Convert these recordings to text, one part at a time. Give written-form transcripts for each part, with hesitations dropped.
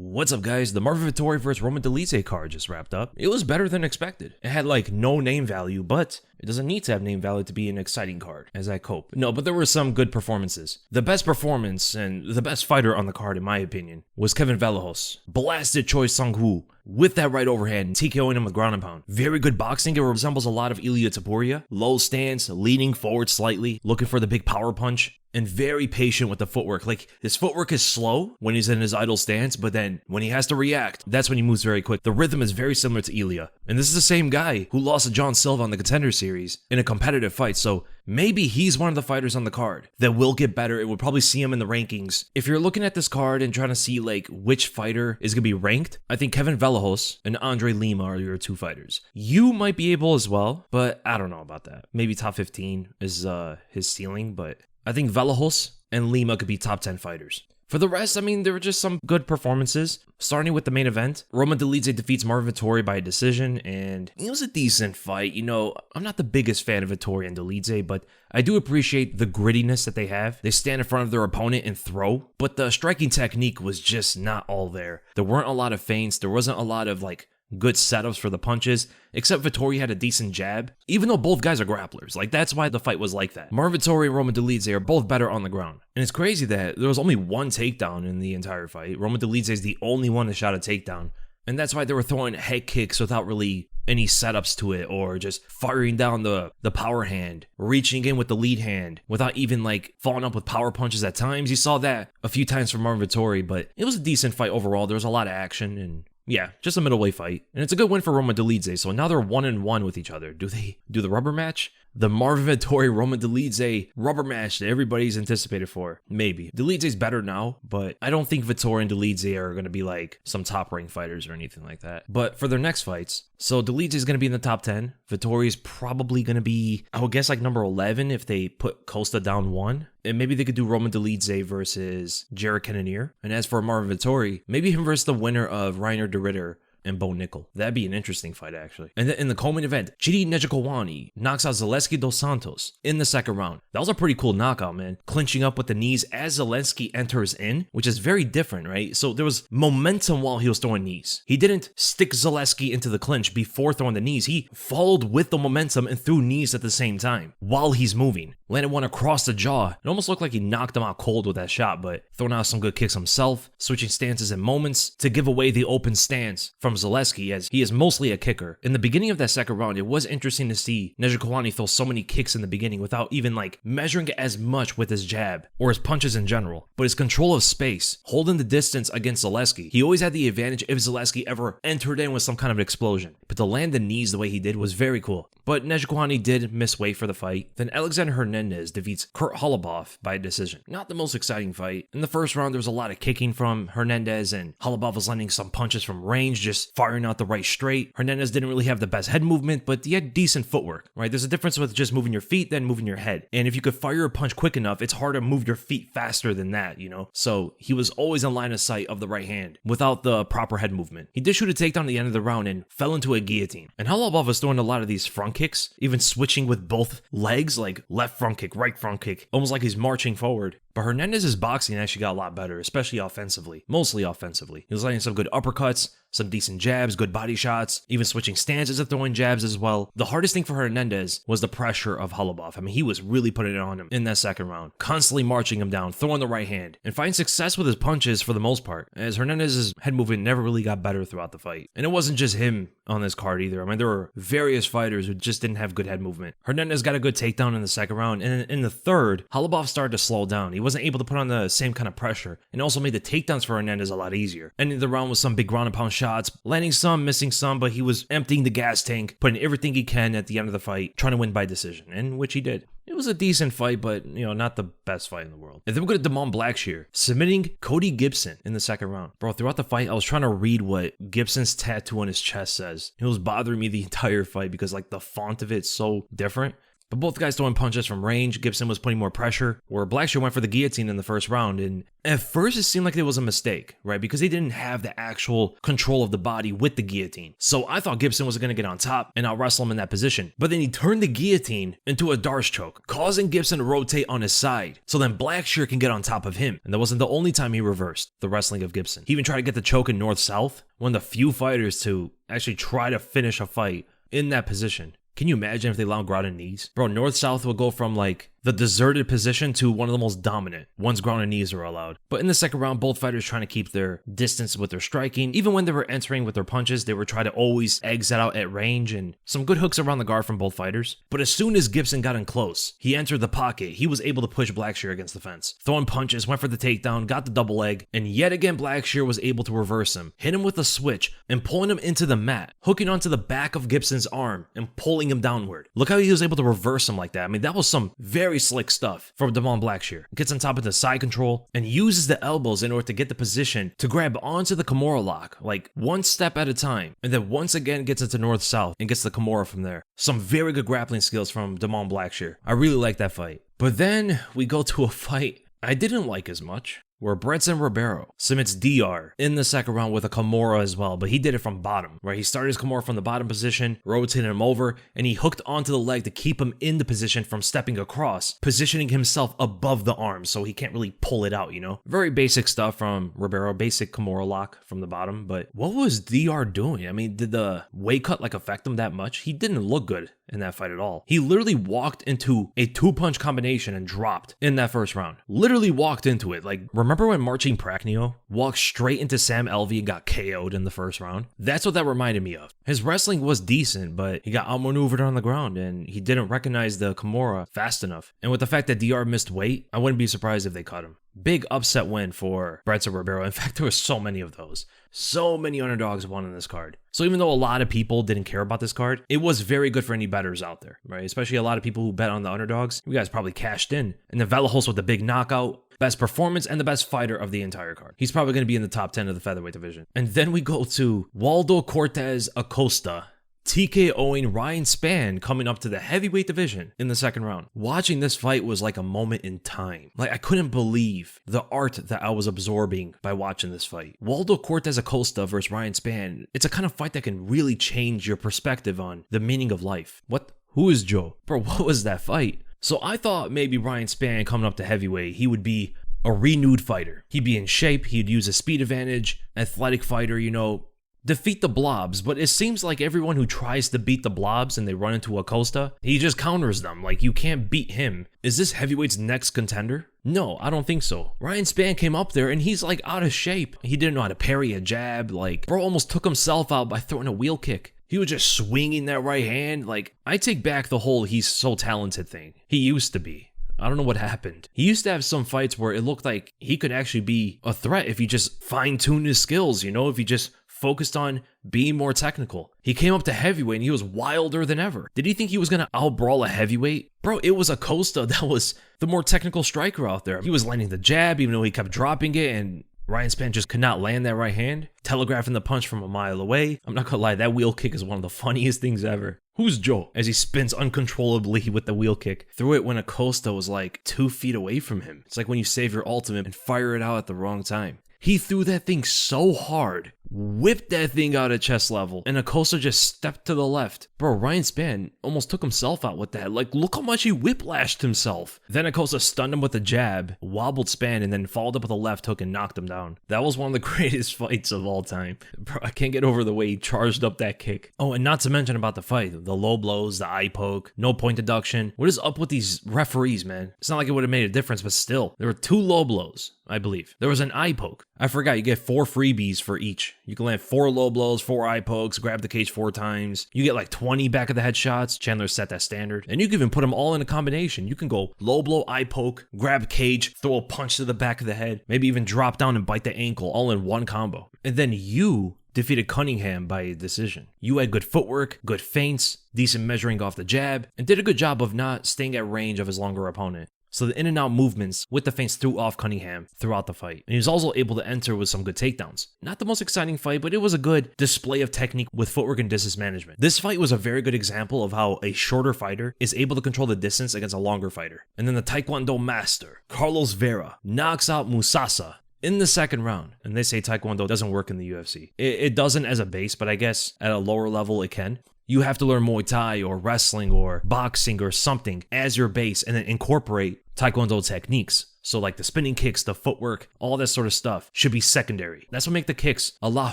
What's up, guys? The Marvin Vettori vs. Roman Dolidze card just wrapped up. It was better than expected. It had like no name value, but it doesn't need to have name value to be an exciting card, as I cope. No, but there were some good performances. The best performance and the best fighter on the card, in my opinion, was Kevin Vallejos. Blasted Choi-Seung with that right overhand, TKOing him with ground and pound. Very good boxing. It resembles a lot of Ilia Topuria. Low stance, leaning forward slightly, looking for the big power punch, and very patient with the footwork. Like, his footwork is slow when he's in his idle stance, but then when he has to react, that's when he moves very quick. The rhythm is very similar to Ilia. And this is the same guy who lost to John Silva on the Contender Series in a competitive fight, so maybe he's one of the fighters on the card that will get better. It would probably see him in the rankings. If you're looking at this card and trying to see like which fighter is going to be ranked, I think Kevin Vallejos and Andre Lima are your two fighters. You might be able as well, but I don't know about that. Maybe top 15 is his ceiling, but I think Vallejos and Lima could be top 10 fighters. For the rest, I mean, there were just some good performances. Starting with the main event, Roman Dolidze defeats Marvin Vettori by a decision, and it was a decent fight. You know, I'm not the biggest fan of Vettori and Dolidze, but I do appreciate the grittiness that they have. They stand in front of their opponent and throw, but the striking technique was just not all there. There weren't a lot of feints. There wasn't a lot of, like, good setups for the punches, except Vettori had a decent jab, even though both guys are grapplers. Like, that's why the fight was like that. Marvin Vettori and Roman Dolidze are both better on the ground. And it's crazy that there was only one takedown in the entire fight. Roman Dolidze is the only one that shot a takedown. And that's why they were throwing head kicks without really any setups to it, or just firing down the power hand, reaching in with the lead hand without even like following up with power punches at times. You saw that a few times from Marvin Vettori, but it was a decent fight overall. There was a lot of action and yeah, just a middleweight fight. And it's a good win for Roman Dolidze. So now they're 1-1 with each other. Do they do the rubber match? The Marvin Vettori Roman Dolidze rubber match that everybody's anticipated for. Maybe. Dolidze's better now, but I don't think Vettori and Dolidze are going to be like some top ranked fighters or anything like that. But for their next fights, so Dolidze is going to be in the top 10. Vettori's probably going to be, I would guess, like number 11 if they put Costa down 1. And maybe they could do Roman Dolidze versus Jared Cannonier. And as for Marvin Vettori, maybe him versus the winner of Reiner de Ridder and Bo Nickel. That'd be an interesting fight, actually. And then in the co-main event, Chidi Njokuani knocks out Zaleski dos Santos in the second round. That was a pretty cool knockout, man. Clinching up with the knees as Zaleski enters in, which is very different, right? So there was momentum while he was throwing knees. He didn't stick Zaleski into the clinch before throwing the knees. He followed with the momentum and threw knees at the same time while he's moving. Landed one across the jaw. It almost looked like he knocked him out cold with that shot, but throwing out some good kicks himself, switching stances in moments to give away the open stance from Zaleski, as he is mostly a kicker. In the beginning of that second round, it was interesting to see Njokuani throw so many kicks in the beginning without even like measuring as much with his jab or his punches in general. But his control of space, holding the distance against Zaleski, he always had the advantage if Zaleski ever entered in with some kind of explosion. But to land the knees the way he did was very cool. But Njokuani did miss weight for the fight. Then Alexander Hernandez defeats Kurt Holobaugh by decision. Not the most exciting fight. In the first round, there was a lot of kicking from Hernandez, and Holobaugh was landing some punches from range, just firing out the right straight. Hernandez didn't really have the best head movement, but he had decent footwork, right? There's a difference with just moving your feet than moving your head. And if you could fire a punch quick enough, it's hard to move your feet faster than that, you know? So he was always in line of sight of the right hand without the proper head movement. He did shoot a takedown at the end of the round and fell into a guillotine. And Holobaugh was throwing a lot of these front kicks, even switching with both legs, like left front kick, right front kick, almost like he's marching forward. But Hernandez's boxing actually got a lot better, especially offensively, mostly offensively. He was landing some good uppercuts, some decent jabs, good body shots, even switching stances and throwing jabs as well. The hardest thing for Hernandez was the pressure of Holobaugh. I mean, he was really putting it on him in that second round, constantly marching him down, throwing the right hand, and finding success with his punches for the most part, as Hernandez's head movement never really got better throughout the fight. And it wasn't just him on this card either. I mean, there were various fighters who just didn't have good head movement. Hernandez got a good takedown in the second round, and in the third, Holobaugh started to slow down. He wasn't able to put on the same kind of pressure, and also made the takedowns for Hernandez a lot easier. Ending the round with some big ground and pound shots, landing some, missing some, but he was emptying the gas tank, putting everything he can at the end of the fight, trying to win by decision, and which he did. It was a decent fight, but, you know, not the best fight in the world. And then we go to Damon Blackshear, submitting Cody Gibson in the second round. Bro, throughout the fight, I was trying to read what Gibson's tattoo on his chest says. It was bothering me the entire fight because, like, the font of it's so different. But both guys throwing punches from range. Gibson was putting more pressure, where Blackshear went for the guillotine in the first round, and at first it seemed like it was a mistake, right? Because they didn't have the actual control of the body with the guillotine. So I thought Gibson was going to get on top and out-wrestle him in that position. But then he turned the guillotine into a Darce choke, causing Gibson to rotate on his side, so then Blackshear can get on top of him. And that wasn't the only time he reversed the wrestling of Gibson. He even tried to get the choke in north-south, one of the few fighters to actually try to finish a fight in that position. Can you imagine if they allowed ground and knees? Bro, north-south will go from like the deserted position to one of the most dominant once ground and knees are allowed. But in the second round, both fighters trying to keep their distance with their striking. Even when they were entering with their punches, they were trying to always exit out at range, and some good hooks around the guard from both fighters. But as soon as Gibson got in close, he entered the pocket. He was able to push Blackshear against the fence. Throwing punches, went for the takedown, got the double leg, and yet again Blackshear was able to reverse him, hit him with a switch, and pulling him into the mat, hooking onto the back of Gibson's arm and pulling him downward. Look how he was able to reverse him like that. I mean, that was some very slick stuff from Damon Blackshear. Gets on top of the side control and uses the elbows in order to get the position to grab onto the Kimura lock, like one step at a time, and then once again gets into north-south and gets the Kimura from there. Some very good grappling skills from Damon Blackshear. I really like that fight. But then we go to a fight I didn't like as much, where Brendson Ribeiro submits Diyar in the second round with a Kimura as well, but he did it from bottom, right? He started his Kimura from the bottom position, rotated him over, and he hooked onto the leg to keep him in the position from stepping across, positioning himself above the arm so he can't really pull it out, you know? Very basic stuff from Ribeiro, basic Kimura lock from the bottom, but what was Diyar doing? I mean, did the weight cut like affect him that much? He didn't look good in that fight at all. He literally walked into a 2-punch combination and dropped in that first round. Literally walked into it. Like, remember when Marcin Prachnio walked straight into Sam Alvey and got KO'd in the first round? That's what that reminded me of. His wrestling was decent, but he got outmaneuvered on the ground and he didn't recognize the Kimura fast enough. And with the fact that Diyar missed weight, I wouldn't be surprised if they cut him. Big upset win for Brendson Ribeiro. In fact, there were so many of those. So many underdogs won in this card. So even though a lot of people didn't care about this card, it was very good for any bettors out there, right? Especially a lot of people who bet on the underdogs. You guys probably cashed in. And then Vallejos with the big knockout, best performance, and the best fighter of the entire card. He's probably going to be in the top 10 of the featherweight division. And then we go to Waldo Cortes Acosta, TKOing Ryan Spann coming up to the heavyweight division in the second round. Watching this fight was like a moment in time. Like, I couldn't believe the art that I was absorbing by watching this fight. Waldo Cortes Acosta versus Ryan Spann. It's a kind of fight that can really change your perspective on the meaning of life. What? Who is Joe? Bro, what was that fight? So I thought maybe Ryan Spann coming up to heavyweight, he would be a renewed fighter. He'd be in shape, he'd use a speed advantage, athletic fighter, you know, defeat the blobs. But it seems like everyone who tries to beat the blobs and they run into Acosta, he just counters them. Like, you can't beat him. Is this heavyweight's next contender? No, I don't think so. Ryan Spann came up there and he's like out of shape. He didn't know how to parry a jab. Like, bro almost took himself out by throwing a wheel kick. He was just swinging that right hand. Like, I take back the whole he's so talented thing. He used to be. I don't know what happened. He used to have some fights where it looked like he could actually be a threat if he just fine-tuned his skills, you know, if he just focused on being more technical. He came up to heavyweight and he was wilder than ever. Did he think he was going to outbrawl a heavyweight? Bro, it was Acosta that was the more technical striker out there. He was landing the jab even though he kept dropping it, and Ryan Spann just could not land that right hand, telegraphing the punch from a mile away. I'm not gonna lie, that wheel kick is one of the funniest things ever. Who's Joe? As he spins uncontrollably with the wheel kick. Threw it when Acosta was like 2 feet away from him. It's like when you save your ultimate and fire it out at the wrong time. He threw that thing so hard, whipped that thing out at chest level, and Acosta just stepped to the left. Bro, Ryan Spann almost took himself out with that. Like, look how much he whiplashed himself. Then Acosta stunned him with a jab, wobbled Spann, and then followed up with a left hook and knocked him down. That was one of the greatest fights of all time. Bro, I can't get over the way he charged up that kick. Oh, and not to mention about the fight, the low blows, the eye poke, no point deduction. What is up with these referees, man? It's not like it would have made a difference, but still, there were 2 low blows, I believe. There was an eye poke. I forgot, you get 4 freebies for each. You can land 4 low blows, 4 eye pokes, grab the cage 4 times. You get like 20 back of the head shots. Chandler set that standard. And you can even put them all in a combination. You can go low blow, eye poke, grab cage, throw a punch to the back of the head, maybe even drop down and bite the ankle, all in one combo. And then you defeated Cunningham by a decision. You had good footwork, good feints, decent measuring off the jab, and did a good job of not staying at range of his longer opponent. So the in and out movements with the feints threw off Cunningham throughout the fight. And he was also able to enter with some good takedowns. Not the most exciting fight, but it was a good display of technique with footwork and distance management. This fight was a very good example of how a shorter fighter is able to control the distance against a longer fighter. And then the Taekwondo master, Carlos Vera, knocks out Musasa in the second round. And they say Taekwondo doesn't work in the UFC. It doesn't as a base, but I guess at a lower level it can. You have to learn Muay Thai or wrestling or boxing or something as your base and then incorporate Taekwondo techniques. So like the spinning kicks, the footwork, all that sort of stuff should be secondary. That's what makes the kicks a lot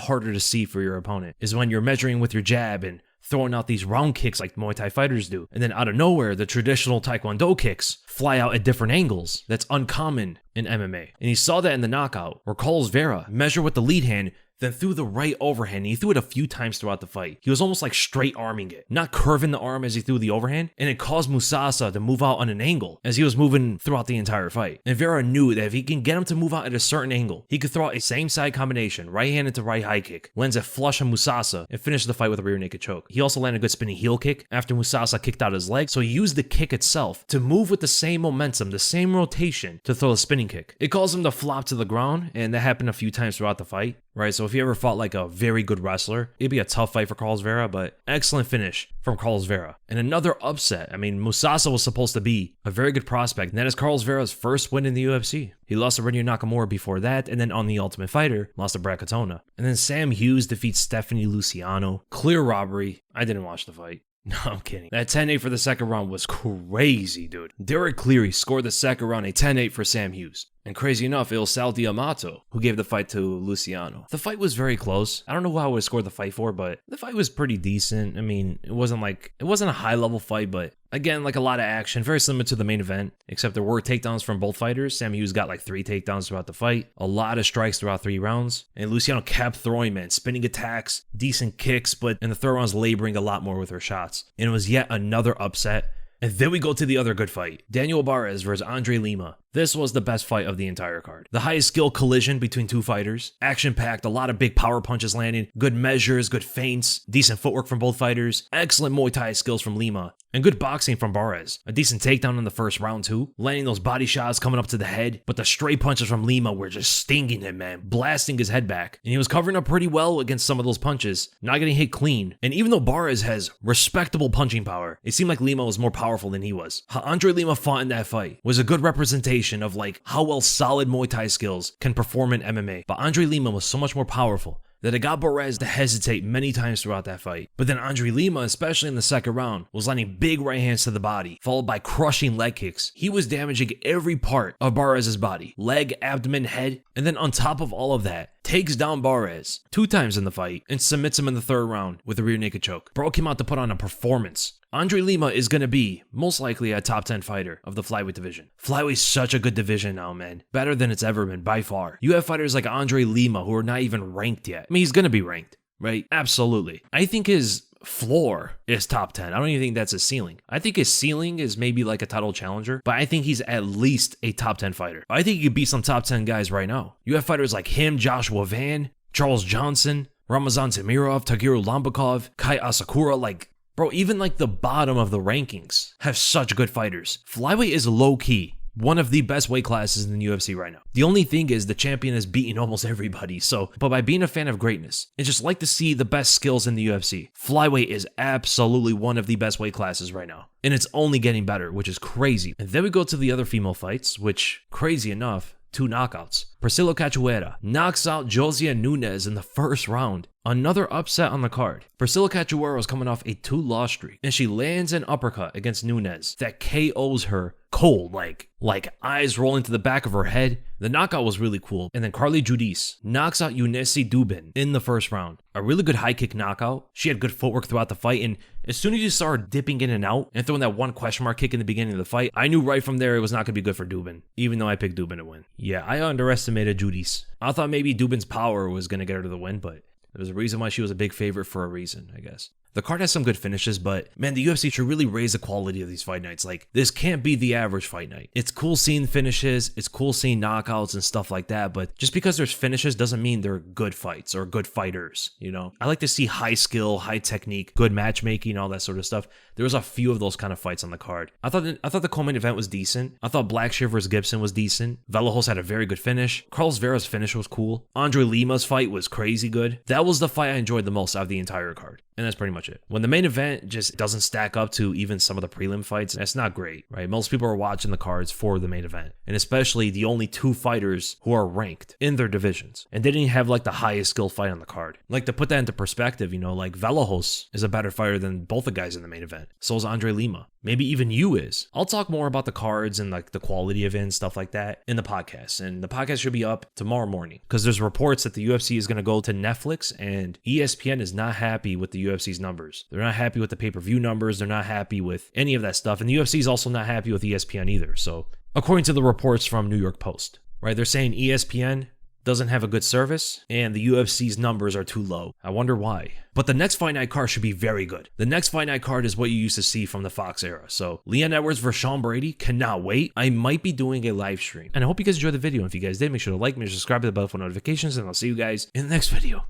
harder to see for your opponent, is when you're measuring with your jab and throwing out these round kicks like Muay Thai fighters do. And then out of nowhere, the traditional Taekwondo kicks fly out at different angles. That's uncommon in MMA. And you saw that in the knockout where Carlos Vera measured with the lead hand, then threw the right overhand, and he threw it a few times throughout the fight. He was almost like straight arming it, not curving the arm as he threw the overhand, and it caused Musasa to move out on an angle as he was moving throughout the entire fight. And Vera knew that if he can get him to move out at a certain angle, he could throw out a same side combination, right hand into right high kick, lands a flush on Musasa, and finish the fight with a rear naked choke. He also landed a good spinning heel kick after Musasa kicked out his leg, so he used the kick itself to move with the same momentum, the same rotation to throw the spinning kick. It caused him to flop to the ground, and that happened a few times throughout the fight. Right, so if you ever fought like a very good wrestler, it'd be a tough fight for Carlos Vera, but excellent finish from Carlos Vera. And another upset. I mean, Musasa was supposed to be a very good prospect, and that is Carlos Vera's first win in the UFC. He lost to Renier Nakamura before that, and then on The Ultimate Fighter, lost to Brad Katona. And then Sam Hughes defeats Stephanie Luciano. Clear robbery. I didn't watch the fight. No, I'm kidding. That 10-8 for the second round was crazy, dude. Derek Cleary scored the second round, a 10-8 for Sam Hughes. And crazy enough, it was Sal D'Amato who gave the fight to Luciano. The fight was very close. I don't know who I would score the fight for, but the fight was pretty decent. I mean, it wasn't a high-level fight, but again, like a lot of action, very similar to the main event, except there were takedowns from both fighters. Sam Hughes got like 3 takedowns throughout the fight, a lot of strikes throughout 3 rounds, and Luciano kept throwing, man, spinning attacks, decent kicks, but in the third round was laboring a lot more with her shots. And it was yet another upset. And then we go to the other good fight, Daniel Barez versus Andre Lima. This was the best fight of the entire card. The highest skill collision between two fighters. Action-packed, a lot of big power punches landing, good measures, good feints, decent footwork from both fighters, excellent Muay Thai skills from Lima, and good boxing from Barez. A decent takedown in the first round too, landing those body shots coming up to the head, but the straight punches from Lima were just stinging him, man, blasting his head back. And he was covering up pretty well against some of those punches, not getting hit clean. And even though Barez has respectable punching power, it seemed like Lima was more powerful than he was. How Andre Lima fought in that fight was a good representation of like how well solid Muay Thai skills can perform in MMA. But Andre Lima was so much more powerful that it got Barez to hesitate many times throughout that fight. But then Andre Lima, especially in the second round, was landing big right hands to the body, followed by crushing leg kicks. He was damaging every part of Barez's body, leg, abdomen, head, and then on top of all of that, takes down Barez 2 times in the fight and submits him in the third round with a rear naked choke. Bro came out to put on a performance. Andre Lima is going to be, most likely, a top 10 fighter of the flyweight division. Flyweight's such a good division now, man. Better than it's ever been, by far. You have fighters like Andre Lima who are not even ranked yet. I mean, he's going to be ranked, right? Absolutely. I think his floor is top 10. I don't even think that's his ceiling. I think his ceiling is maybe like a title challenger, but I think he's at least a top 10 fighter. I think he could beat some top 10 guys right now. You have fighters like him, Joshua Van, Charles Johnson, Ramazan Tamirov, Tagiru Lambakov, Kai Asakura, like... Bro, even like the bottom of the rankings have such good fighters. Flyweight is low-key one of the best weight classes in the UFC right now. The only thing is the champion is beating almost everybody, but by being a fan of greatness, it's just like to see the best skills in the UFC. Flyweight is absolutely one of the best weight classes right now. And it's only getting better, which is crazy. And then we go to the other female fights, which, crazy enough, 2 knockouts. Priscilla Cachoeira knocks out Josiane Nunes in the first round. Another upset on the card. Priscilla Cachoeira was coming off a 2-loss streak, and she lands an uppercut against Nunes that KOs her cold, like eyes rolling to the back of her head. The knockout was really cool. And then Carly Judice knocks out Eunice Dubin in the first round. A really good high kick knockout. She had good footwork throughout the fight, and as soon as you saw her dipping in and out and throwing that one question mark kick in the beginning of the fight, I knew right from there it was not going to be good for Dubin, even though I picked Dubin to win. Yeah, I underestimated Judice. I thought maybe Dubin's power was going to get her to the win, but There's a reason why she was a big favorite for a reason, I guess. The card has some good finishes, but man, the UFC should really raise the quality of these fight nights. Like, this can't be the average fight night. It's cool seeing finishes, it's cool seeing knockouts and stuff like that, but just because there's finishes doesn't mean they're good fights or good fighters, you know? I like to see high skill, high technique, good matchmaking, all that sort of stuff. There was a few of those kind of fights on the card. I thought the co-main event was decent. I thought Blackshear versus Gibson was decent. Vallejos had a very good finish. Carlos Vera's finish was cool. Andre Lima's fight was crazy good. That was the fight I enjoyed the most out of the entire card. And that's pretty much it. When the main event just doesn't stack up to even some of the prelim fights, that's not great, right? Most people are watching the cards for the main event. And especially the only two fighters who are ranked in their divisions. And they didn't have like the highest skill fight on the card. Like, to put that into perspective, you know, like Vallejos is a better fighter than both the guys in the main event. So is Andre Lima. Maybe even you is. I'll talk more about the cards and like the quality of it and stuff like that in the podcast. And the podcast should be up tomorrow morning because there's reports that the UFC is going to go to Netflix, and ESPN is not happy with the UFC's numbers. They're not happy with the pay-per-view numbers. They're not happy with any of that stuff. And the UFC is also not happy with ESPN either. So according to the reports from New York Post, right, they're saying ESPN doesn't have a good service, and the UFC's numbers are too low. I wonder why. But the next Fight Night card should be very good. The next Fight Night card is what you used to see from the Fox era. So Leon Edwards versus Sean Brady, cannot wait. I might be doing a live stream. And I hope you guys enjoyed the video. And if you guys did, make sure to like me, subscribe to the bell for notifications, and I'll see you guys in the next video.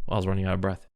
Well, I was running out of breath.